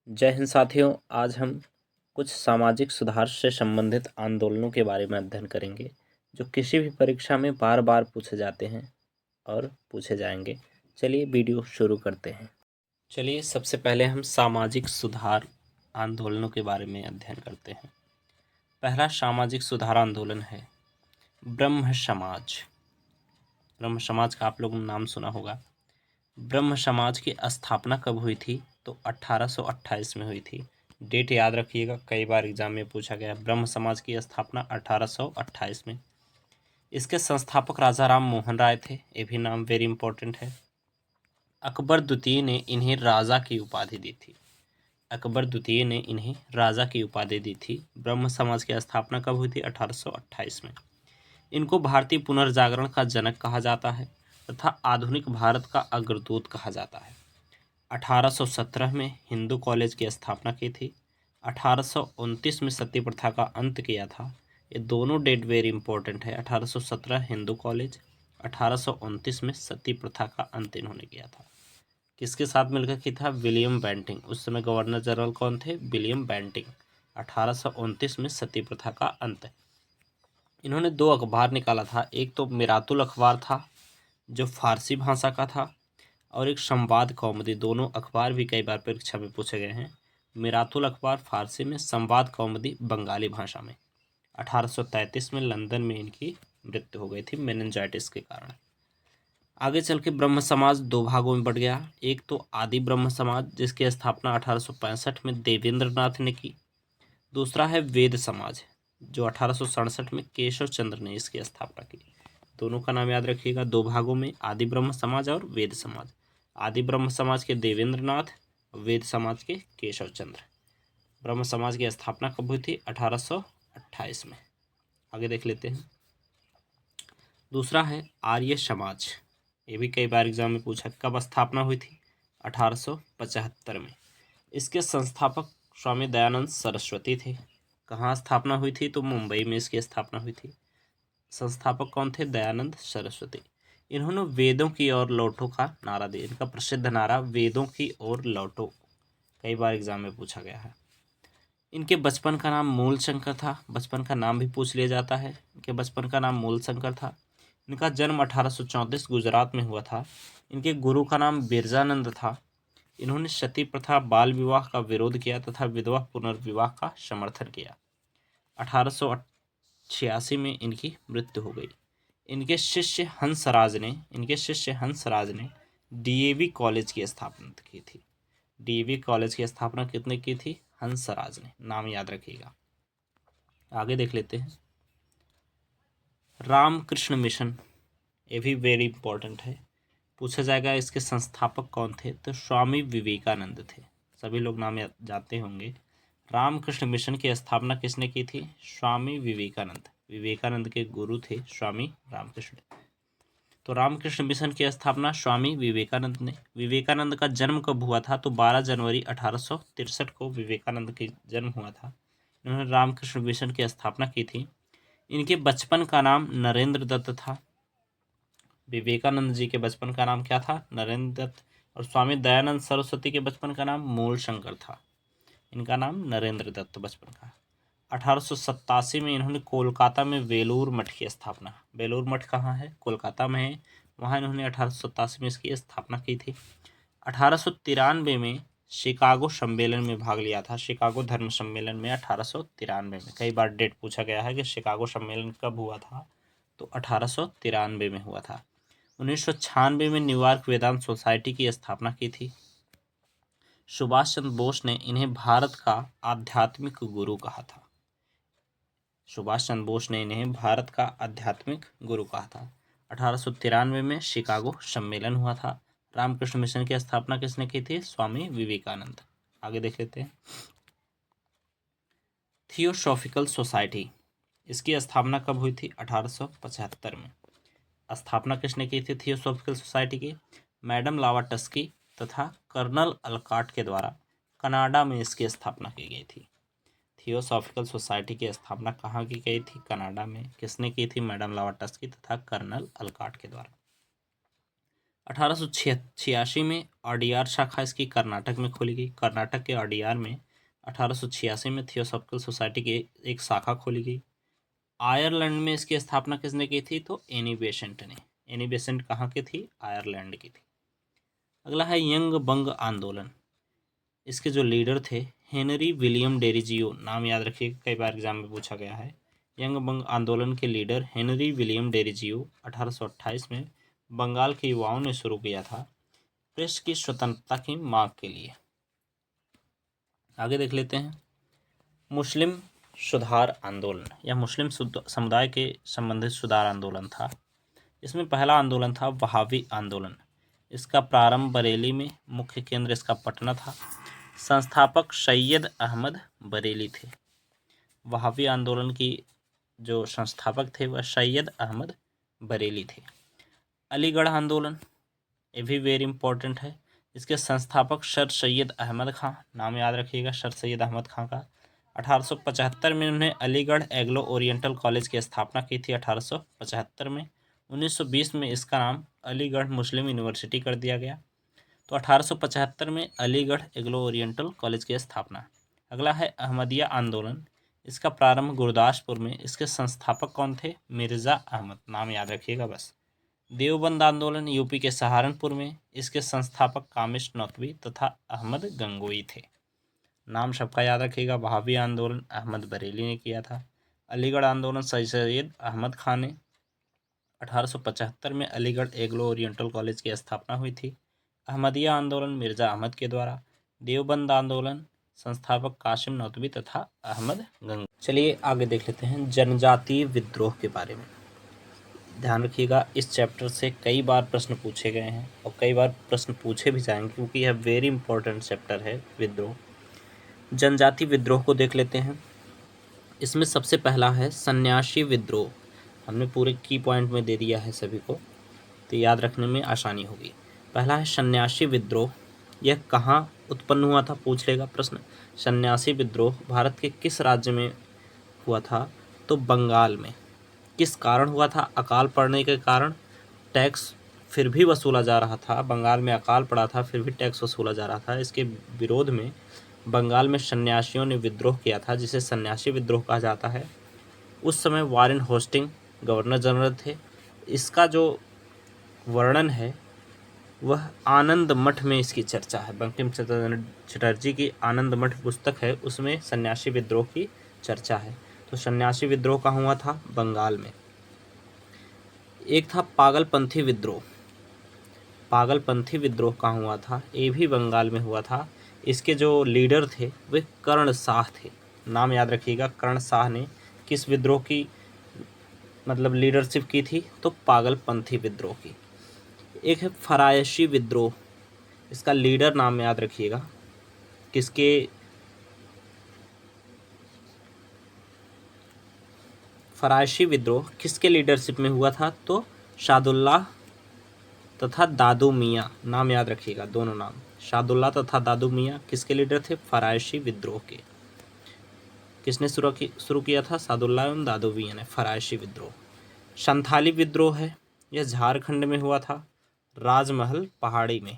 जय हिंद साथियों। आज हम कुछ सामाजिक सुधार से संबंधित आंदोलनों के बारे में अध्ययन करेंगे जो किसी भी परीक्षा में बार बार पूछे जाते हैं और पूछे जाएंगे। चलिए वीडियो शुरू करते हैं। चलिए सबसे पहले हम सामाजिक सुधार आंदोलनों के बारे में अध्ययन करते हैं। पहला सामाजिक सुधार आंदोलन है ब्रह्म समाज। ब्रह्म समाज का आप लोगों ने नाम सुना होगा। ब्रह्म समाज की स्थापना कब हुई थी? तो 1828 में हुई थी। डेट याद रखिएगा, कई बार एग्जाम में पूछा गया। ब्रह्म समाज की स्थापना 1828 में। इसके संस्थापक राजा राम मोहन राय थे। ये भी नाम वेरी इंपॉर्टेंट है। अकबर द्वितीय ने इन्हें राजा की उपाधि दी थी। अकबर द्वितीय ने इन्हें राजा की उपाधि दी थी। ब्रह्म समाज की स्थापना कब हुई थी? 1828 में। इनको भारतीय पुनर्जागरण का जनक कहा जाता है तथा आधुनिक भारत का अग्रदूत कहा जाता है। 1817 में हिंदू कॉलेज की स्थापना की थी। 1829 में सती प्रथा का अंत किया था। ये दोनों डेट वेरी इंपॉर्टेंट है। 1817 हिंदू कॉलेज, 1829 में सती प्रथा का अंत इन्होंने किया था। किसके साथ मिलकर किया था? William Bentinck. उस समय गवर्नर जनरल कौन थे? William Bentinck. 1829 में सती प्रथा का अंत। इन्होंने 2 अखबार निकाला था। एक तो मिरातुल अखबार था जो फारसी भाषा का था, और एक संवाद कौमुदी। दोनों अखबार भी कई बार परीक्षा में पूछे गए हैं। मिरातुल अखबार फारसी में, संवाद कौमुदी बंगाली भाषा में। 1833 में लंदन में इनकी मृत्यु हो गई थी मेनिंजाइटिस के कारण। आगे चल के ब्रह्म समाज 2 भागों में बढ़ गया। एक तो आदि ब्रह्म समाज जिसकी स्थापना 1865 में देवेंद्र नाथ ने की। दूसरा है वेद समाज जो 1867 में केशव चंद्र ने इसकी स्थापना की। दोनों का नाम याद रखिएगा, 2 भागों में, आदि ब्रह्म समाज और वेद समाज। आदि ब्रह्म समाज के देवेंद्र नाथ, वेद समाज के केशव चंद्र। ब्रह्म समाज की स्थापना कब हुई थी? 1828 में। आगे देख लेते हैं। दूसरा है आर्य समाज। ये भी कई बार एग्जाम में पूछा। कब स्थापना हुई थी? 1875 में। इसके संस्थापक स्वामी दयानंद सरस्वती थे। कहाँ स्थापना हुई थी? तो मुंबई में इसकी स्थापना हुई थी। संस्थापक कौन थे? दयानंद सरस्वती। इन्होंने वेदों की ओर लौटो का नारा दिया। इनका प्रसिद्ध नारा वेदों की ओर लौटो कई बार एग्जाम में पूछा गया है। इनके बचपन का नाम मूल शंकर था। बचपन का नाम भी पूछ लिया जाता है। इनके बचपन का नाम मूल शंकर था। इनका जन्म 1834 गुजरात में हुआ था। इनके गुरु का नाम बिरजानंद था। इन्होंने सती प्रथा, बाल विवाह का विरोध किया तथा विधवा पुनर्विवाह का समर्थन किया। 1886 में इनकी मृत्यु हो गई। इनके शिष्य हंसराज ने डीएवी कॉलेज की स्थापना की थी। डीएवी कॉलेज की स्थापना कितने की थी? हंसराज ने। नाम याद रखिएगा। आगे देख लेते हैं। रामकृष्ण मिशन, ये भी वेरी इंपॉर्टेंट है। पूछा जाएगा इसके संस्थापक कौन थे? तो स्वामी विवेकानंद थे। सभी लोग नाम जानते होंगे। रामकृष्ण मिशन की स्थापना किसने की थी? स्वामी विवेकानंद। विवेकानंद के गुरु थे स्वामी रामकृष्ण। तो रामकृष्ण मिशन की स्थापना स्वामी विवेकानंद ने। विवेकानंद का जन्म कब हुआ था? तो 12 जनवरी 1863 को विवेकानंद का जन्म हुआ था। इन्होंने रामकृष्ण मिशन की स्थापना की थी। इनके बचपन का नाम नरेंद्र दत्त था। विवेकानंद जी के बचपन का नाम क्या था? नरेंद्र दत्त। और स्वामी दयानंद सरस्वती के बचपन का नाम मूल शंकर था। इनका नाम नरेंद्र दत्त बचपन का। 1887 में इन्होंने कोलकाता में बेलूर मठ की स्थापना। बेलूर मठ कहाँ है? कोलकाता में है। वहाँ इन्होंने 1887 में इसकी स्थापना की थी। 1893 में शिकागो सम्मेलन में भाग लिया था। शिकागो धर्म सम्मेलन में 1893 में। कई बार डेट पूछा गया है कि शिकागो सम्मेलन कब हुआ था? तो 1893 में हुआ था। 1996 में न्यूयॉर्क वेदांत सोसाइटी की स्थापना की थी। सुभाष चंद्र बोस ने इन्हें भारत का आध्यात्मिक गुरु कहा था। सुभाष चंद्र बोस ने इन्हें भारत का आध्यात्मिक गुरु कहा था। 1893 में शिकागो सम्मेलन हुआ था। रामकृष्ण मिशन की स्थापना किसने की थी? स्वामी विवेकानंद। आगे देख लेते हैं। थियोसॉफिकल सोसाइटी, इसकी स्थापना कब हुई थी? 1875 में। स्थापना किसने की थी थियोसॉफिकल सोसाइटी की? मैडम ब्लावाटस्की तथा कर्नल अलकाट के द्वारा कनाडा में इसकी स्थापना की गई थी। थियोसॉफिकल सोसाइटी की स्थापना कहाँ की गई थी? कनाडा में। किसने की थी? मैडम ब्लावाटस्की तथा कर्नल अलकाट के द्वारा। 1886 में ऑडियार शाखा इसकी कर्नाटक में खोली गई। कर्नाटक के ऑडियार में 1886 में थियोसॉफिकल सोसाइटी की एक शाखा खोली गई। आयरलैंड में इसकी स्थापना किसने की थी? तो एनी बेसेंट ने। एनी बेसेंट कहाँ की थी? आयरलैंड की थी। अगला है यंग बंग आंदोलन। इसके जो लीडर थे हेनरी विलियम डेरिजियो, नाम याद रखिए, कई बार एग्जाम में पूछा गया है। यंग बंग आंदोलन के लीडर हेनरी विलियम डेरिजियो 1828 में बंगाल के युवाओं ने शुरू किया था प्रेस की स्वतंत्रता की मांग के लिए। आगे देख लेते हैं। मुस्लिम सुधार आंदोलन, यह मुस्लिम समुदाय के संबंधित सुधार आंदोलन था। इसमें पहला आंदोलन था वहाबी आंदोलन। इसका प्रारंभ बरेली में, मुख्य केंद्र इसका पटना था। संस्थापक सैयद अहमद बरेली थे। वहाबी आंदोलन की जो संस्थापक थे वह सैयद अहमद बरेली थे। अलीगढ़ आंदोलन, ये भी वेरी इंपॉर्टेंट है। इसके संस्थापक सर सैयद अहमद खां, नाम याद रखिएगा सर सैयद अहमद खां का। 1875 में उन्होंने अलीगढ़ एग्लो ओरिएंटल कॉलेज की स्थापना की थी 1875 में। 1920 में इसका नाम अलीगढ़ मुस्लिम यूनिवर्सिटी कर दिया गया। तो 1875 में अलीगढ़ एग्लो ओरिएंटल कॉलेज की स्थापना। अगला है अहमदिया आंदोलन। इसका प्रारंभ गुरदासपुर में। इसके संस्थापक कौन थे? मिर्ज़ा अहमद, नाम याद रखिएगा बस। देवबंद आंदोलन यूपी के सहारनपुर में। इसके संस्थापक कामिश नकवी तथा अहमद गंगोई थे। नाम सबका याद रखिएगा। वहाबी आंदोलन अहमद बरेली ने किया था। अलीगढ़ आंदोलन सैयद अहमद खान ने। 1875 में अलीगढ़ एग्लो ओरिएंटल कॉलेज की स्थापना हुई थी। अहमदिया आंदोलन मिर्ज़ा अहमद के द्वारा। देवबंद आंदोलन संस्थापक कासिम नौतवी तथा अहमद गंग। चलिए आगे देख लेते हैं जनजातीय विद्रोह के बारे में। ध्यान रखिएगा, इस चैप्टर से कई बार प्रश्न पूछे गए हैं और कई बार प्रश्न पूछे भी जाएंगे, क्योंकि यह वेरी इंपॉर्टेंट चैप्टर है विद्रोह। जनजाति विद्रोह को देख लेते हैं। इसमें सबसे पहला है सन्यासी विद्रोह। हमने पूरे की पॉइंट में दे दिया है सभी को, तो याद रखने में आसानी होगी। पहला है सन्यासी विद्रोह। यह कहाँ उत्पन्न हुआ था? पूछ लेगा प्रश्न। सन्यासी विद्रोह भारत के किस राज्य में हुआ था? तो बंगाल में। किस कारण हुआ था? अकाल पड़ने के कारण। टैक्स फिर भी वसूला जा रहा था, बंगाल में अकाल पड़ा था फिर भी टैक्स वसूला जा रहा था। इसके विरोध में बंगाल में सन्यासियों ने विद्रोह किया था, जिसे सन्यासी विद्रोह कहा जाता है। उस समय वारेन होस्टिंग गवर्नर जनरल थे। इसका जो वर्णन है वह आनंद मठ में इसकी चर्चा है। बंकिम चंद्र चटर्जी की आनंद मठ पुस्तक है, उसमें सन्यासी विद्रोह की चर्चा है। तो सन्यासी विद्रोह कहाँ हुआ था? बंगाल में। एक था पागलपंथी विद्रोह। पागलपंथी विद्रोह कहाँ हुआ था? ये भी बंगाल में हुआ था। इसके जो लीडर थे वे कर्ण शाह थे। नाम याद रखिएगा, कर्ण शाह ने किस विद्रोह की लीडरशिप की थी? तो पागलपंथी विद्रोह की। एक है फरायशी विद्रोह। इसका लीडर नाम याद रखिएगा, किसके? फरायशी विद्रोह किसके लीडरशिप में हुआ था? तो शादुल्लाह तथा दादू मियाँ, नाम याद रखिएगा, दोनों नाम। शादुल्लाह तथा दादू मियाँ किसके लीडर थे? फरायशी विद्रोह के। किसने शुरू किया था? सादुल्लाह एवं दादू मियाँ ने फरायशी विद्रोह। संथाली विद्रोह है, यह झारखंड में हुआ था, राजमहल पहाड़ी में।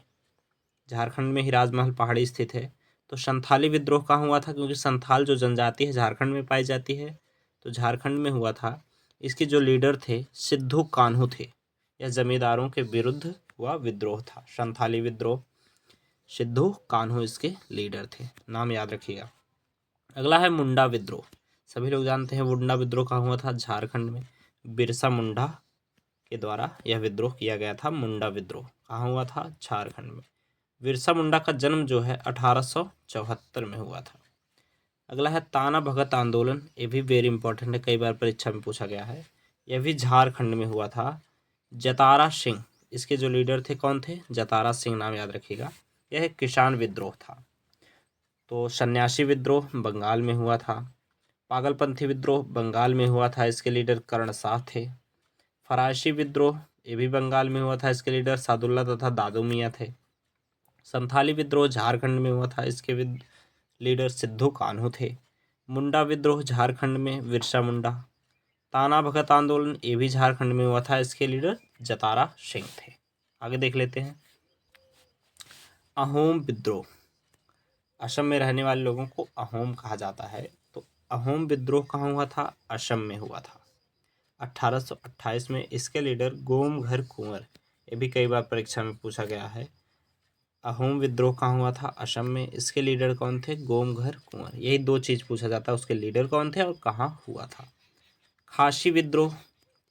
झारखंड में ही राजमहल पहाड़ी स्थित है। तो संथाली विद्रोह कहाँ हुआ था? क्योंकि संथाल जो जनजाति है झारखंड में पाई जाती है, तो झारखंड में हुआ था। इसके जो लीडर थे सिद्धू कान्हू थे। यह जमींदारों के विरुद्ध हुआ विद्रोह था, संथाली विद्रोह। सिद्धू कान्हू इसके लीडर थे, नाम याद रखिएगा। अगला है मुंडा विद्रोह। सभी लोग जानते हैं मुंडा विद्रोह कहाँ हुआ था? झारखंड में। बिरसा मुंडा के द्वारा यह विद्रोह किया गया था। मुंडा विद्रोह कहाँ हुआ था? झारखंड में। बिरसा मुंडा का जन्म जो है 1874 में हुआ था। अगला है ताना भगत आंदोलन। ये भी वेरी इंपॉर्टेंट है, कई बार परीक्षा में पूछा गया है। यह भी झारखंड में हुआ था। जतारा सिंह इसके जो लीडर थे, कौन थे? जतारा सिंह, नाम याद रखिएगा। यह एक किसान विद्रोह था। तो सन्यासी विद्रोह बंगाल में हुआ था। पागलपंथी विद्रोह बंगाल में हुआ था, इसके लीडर कर्ण शाह थे। फरायशी विद्रोह ये भी बंगाल में हुआ था, इसके लीडर सादुल्ला तथा दादू मियाँ थे। संथाली विद्रोह झारखंड में हुआ था, इसके लीडर सिद्धू कान्हू थे। मुंडा विद्रोह झारखंड में बिरसा मुंडा। ताना भगत आंदोलन ये भी झारखंड में हुआ था, इसके लीडर जतारा सिंह थे। आगे देख लेते हैं। अहोम विद्रोह। असम में रहने वाले लोगों को अहोम कहा जाता है। तो अहोम विद्रोह कहाँ हुआ था? असम में हुआ था 1828 में। इसके लीडर गोमघर कुंवर। ये भी कई बार परीक्षा में पूछा गया है। अहोम विद्रोह कहाँ हुआ था? असम में। इसके लीडर कौन थे? गोमघर कुंवर। यही दो चीज़ पूछा जाता है, उसके लीडर कौन थे और कहाँ हुआ था। खासी विद्रोह,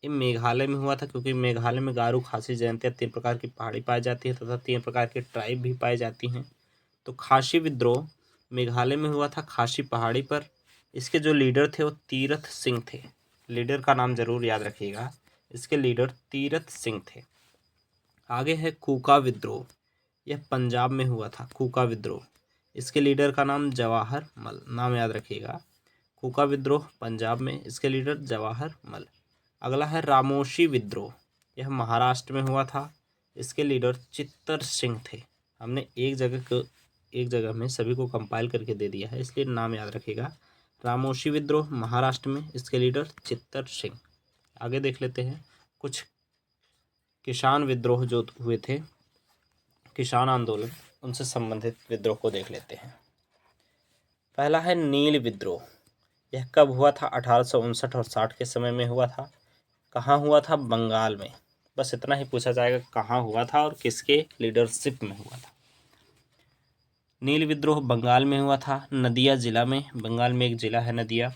ये मेघालय में हुआ था, क्योंकि मेघालय में गारो, खासी, जयंतिया 3 प्रकार की पहाड़ी पाई जाती है तथा 3 प्रकार के ट्राइब भी पाई जाती हैं। तो खासी विद्रोह मेघालय में हुआ था, खासी पहाड़ी पर। इसके जो लीडर थे वो तीरथ सिंह थे। लीडर का नाम जरूर याद रखिएगा, इसके लीडर तीरथ सिंह थे। आगे है कूका विद्रोह। यह पंजाब में हुआ था, कूका विद्रोह। इसके लीडर का नाम जवाहर मल, नाम याद रखिएगा। कूका विद्रोह पंजाब में, इसके लीडर जवाहर मल। अगला है रामोशी विद्रोह। यह महाराष्ट्र में हुआ था, इसके लीडर चित्तर सिंह थे। हमने एक जगह में सभी को कंपाइल करके दे दिया है, इसलिए नाम याद रखिएगा। रामोशी विद्रोह महाराष्ट्र में, इसके लीडर चित्तर सिंह। आगे देख लेते हैं कुछ किसान विद्रोह जो हुए थे, किसान आंदोलन, उनसे संबंधित विद्रोह को देख लेते हैं। पहला है नील विद्रोह। यह कब हुआ था? 1859 और 60 के समय में हुआ था। कहाँ हुआ था? बंगाल में। बस इतना ही पूछा जाएगा, कहाँ हुआ था और किसके लीडरशिप में हुआ था। नील विद्रोह बंगाल में हुआ था, नदिया जिला में। बंगाल में एक जिला है नदिया।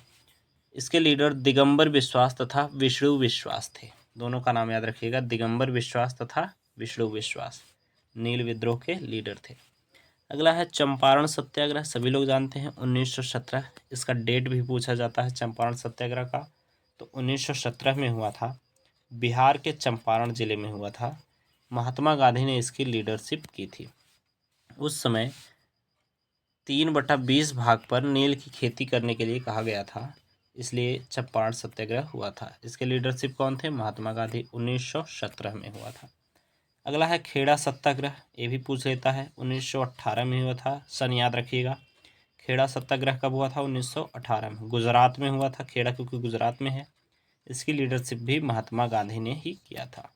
इसके लीडर दिगंबर विश्वास तथा विष्णु विश्वास थे। दोनों का नाम याद रखिएगा, दिगंबर विश्वास तथा विष्णु विश्वास नील विद्रोह के लीडर थे। अगला है चंपारण सत्याग्रह। सभी लोग जानते हैं 1917। इसका डेट भी पूछा जाता है चंपारण सत्याग्रह का। तो 1917 में हुआ था, बिहार के चंपारण जिले में हुआ था। महात्मा गांधी ने इसकी लीडरशिप की थी। उस समय 3/20 भाग पर नील की खेती करने के लिए कहा गया था, इसलिए चंपारण सत्याग्रह हुआ था। इसके लीडरशिप कौन थे? महात्मा गांधी। 1917 में हुआ था। अगला है खेड़ा सत्याग्रह। ये भी पूछ लेता है, 1918 में हुआ था। सन याद रखिएगा। खेड़ा सत्याग्रह कब हुआ था? 1918 में। गुजरात में हुआ था खेड़ा, क्योंकि गुजरात में है। इसकी लीडरशिप भी महात्मा गांधी ने ही किया था।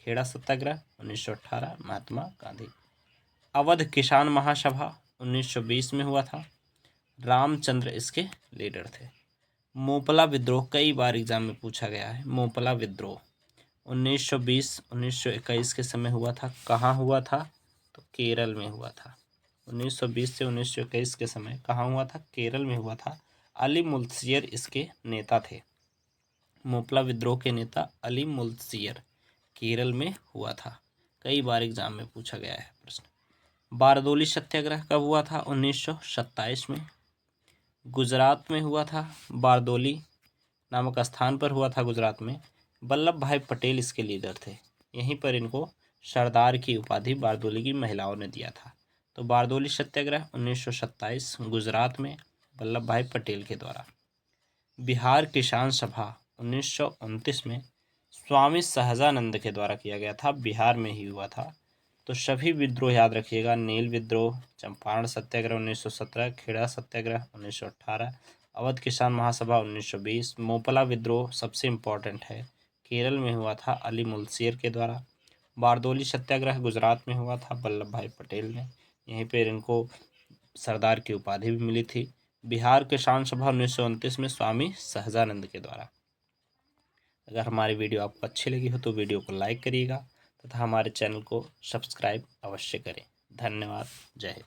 खेड़ा सत्याग्रह 1918, महात्मा गांधी। अवध किसान महासभा 1920 में हुआ था। रामचंद्र इसके लीडर थे। मोपला विद्रोह कई बार एग्जाम में पूछा गया है। मोपला विद्रोह 1920, 1921 के समय हुआ था। कहाँ हुआ था? तो केरल में हुआ था। 1920 से 1921 के समय कहाँ हुआ था? केरल में हुआ था। अली मुल्शियर इसके नेता थे। मोपला विद्रोह के नेता अली मुल्शियर, केरल में हुआ था। कई बार एग्जाम में पूछा गया है प्रश्न। बारदोली सत्याग्रह कब हुआ था? 1927 में। गुजरात में हुआ था। बारदोली नामक स्थान पर हुआ था गुजरात में। वल्लभ भाई पटेल इसके लीडर थे। यहीं पर इनको सरदार की उपाधि बारदोली की महिलाओं ने दिया था। तो बारदोली सत्याग्रह 1927 गुजरात में, वल्लभ भाई पटेल के द्वारा। बिहार किसान सभा 1929 में स्वामी सहजानंद के द्वारा किया गया था, बिहार में ही हुआ था। तो सभी विद्रोह याद रखिएगा, नील विद्रोह, चंपारण सत्याग्रह 1917, खेड़ा सत्याग्रह 1918, अवध किसान महासभा 1920, मोपला विद्रोह सबसे इम्पोर्टेंट है, केरल में हुआ था अली मुल्शियर के द्वारा। बारदोली सत्याग्रह गुजरात में हुआ था, वल्लभ भाई पटेल ने। यहीं पर इनको सरदार की उपाधि भी मिली थी। बिहार किसान सभा 1929 में स्वामी सहजानंद के द्वारा। अगर हमारी वीडियो आपको अच्छी लगी हो तो वीडियो को लाइक करिएगा तथा हमारे चैनल को सब्सक्राइब अवश्य करें। धन्यवाद। जय हिंद।